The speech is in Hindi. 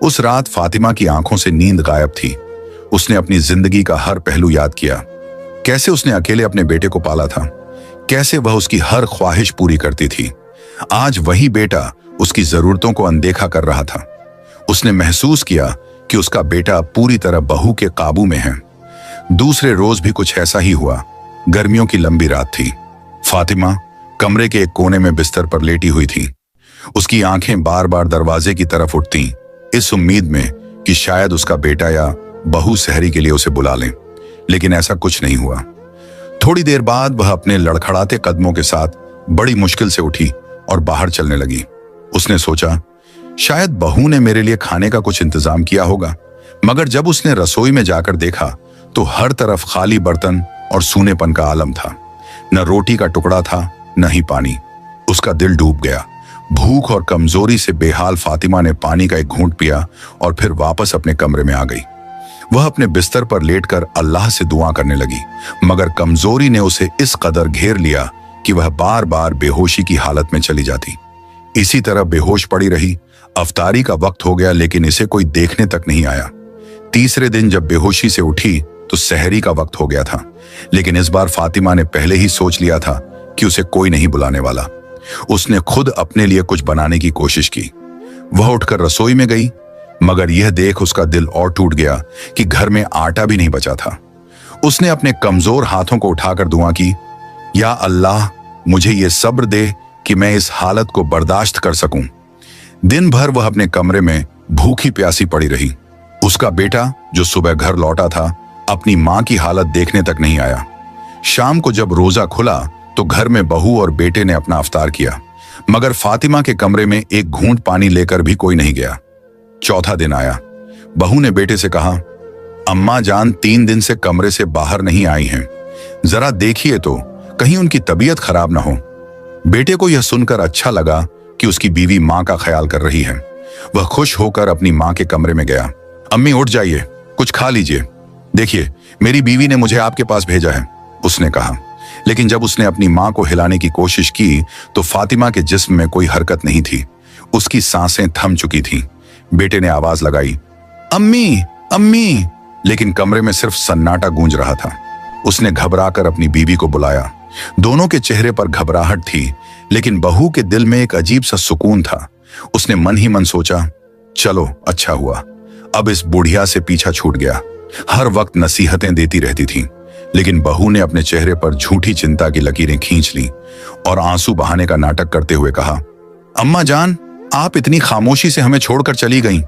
उस रात फातिमा की आंखों से नींद गायब थी। उसने अपनी जिंदगी का हर पहलू याद किया। कैसे उसने अकेले अपने बेटे को पाला था, कैसे वह उसकी हर ख्वाहिश पूरी करती थी। आज वही बेटा उसकी जरूरतों को अनदेखा कर रहा था। उसने महसूस किया कि उसका बेटा पूरी तरह बहू के काबू में है। दूसरे रोज भी कुछ ऐसा ही हुआ। गर्मियों की लंबी रात थी। फातिमा कमरे के एक कोने में बिस्तर पर लेटी हुई थी। उसकी आंखें बार बार दरवाजे की तरफ उठती, इस उम्मीद में कि शायद उसका बेटा या बहू सहरी के लिए उसे बुला लें, लेकिन ऐसा कुछ नहीं हुआ। थोड़ी देर बाद वह अपने लड़खड़ाते कदमों के साथ बड़ी मुश्किल से उठी और बाहर चलने लगी। उसने सोचा, शायद बहू ने मेरे लिए खाने का कुछ इंतजाम किया होगा। मगर जब उसने रसोई में जाकर देखा तो हर तरफ खाली बर्तन और सूनेपन का आलम था। न रोटी का टुकड़ा था, न ही पानी। उसका दिल डूब गया। भूख और कमजोरी से बेहाल फातिमा ने पानी का एक घूंट पिया और फिर वापस अपने कमरे में आ गई। वह अपने बिस्तर पर लेटकर अल्लाह से दुआ करने लगी, मगर कमजोरी ने उसे इस कदर घेर लिया कि वह बार बार बेहोशी की हालत में चली जाती। इसी तरह बेहोश पड़ी रही। अफ्तारी का वक्त हो गया, लेकिन इसे कोई देखने तक नहीं आया। तीसरे दिन जब बेहोशी से उठी तो सहरी का वक्त हो गया था, लेकिन इस बार फातिमा ने पहले ही सोच लिया था कि उसे कोई नहीं बुलाने वाला। उसने खुद अपने लिए कुछ बनाने की कोशिश की। वह उठकर रसोई में गई, मगर यह देख उसका दिल और टूट गया कि घर में आटा भी नहीं बचा था। उसने अपने कमजोर हाथों को उठाकर दुआ की, या अल्लाह मुझे ये सब्र दे कि मैं इस हालत को बर्दाश्त कर सकूं। दिन भर वह अपने कमरे में भूखी प्यासी पड़ी रही। उसका बेटा जो सुबह घर लौटा था, अपनी मां की हालत देखने तक नहीं आया। शाम को जब रोजा खुला तो घर में बहू और बेटे ने अपना अफ्तार किया, मगर फातिमा के कमरे में एक घूंट पानी लेकर भी कोई नहीं गया। चौथा दिन आया। बहू ने बेटे से कहा, अम्मा जान 3 दिन से कमरे से बाहर नहीं आई हैं, जरा देखिए तो कहीं उनकी तबीयत खराब ना हो। बेटे को यह सुनकर अच्छा लगा कि उसकी बीवी मां का ख्याल कर रही है। वह खुश होकर अपनी मां के कमरे में गया। अम्मी उठ जाइए, कुछ खा लीजिए। देखिए, मेरी बीवी ने मुझे आपके पास भेजा है, उसने कहा। लेकिन जब उसने अपनी मां को हिलाने की कोशिश की तो फातिमा के जिस्म में कोई हरकत नहीं थी। उसकी सांसें थम चुकी थीं। बेटे ने आवाज लगाई, अम्मी अम्मी, लेकिन कमरे में सिर्फ सन्नाटा गूंज रहा था। उसने घबराकर अपनी बीवी को बुलाया। दोनों के चेहरे पर घबराहट थी, लेकिन बहू के दिल में एक अजीब सा सुकून था। उसने मन ही मन सोचा, चलो अच्छा हुआ, अब इस बुढ़िया से पीछा छूट गया। हर वक्त नसीहतें देती रहती थी, लेकिन बहू ने अपने चेहरे पर झूठी चिंता की लकीरें खींच ली और आंसू बहाने का नाटक करते हुए कहा, अम्मा जान, आप इतनी खामोशी से हमें छोड़कर चली गईं।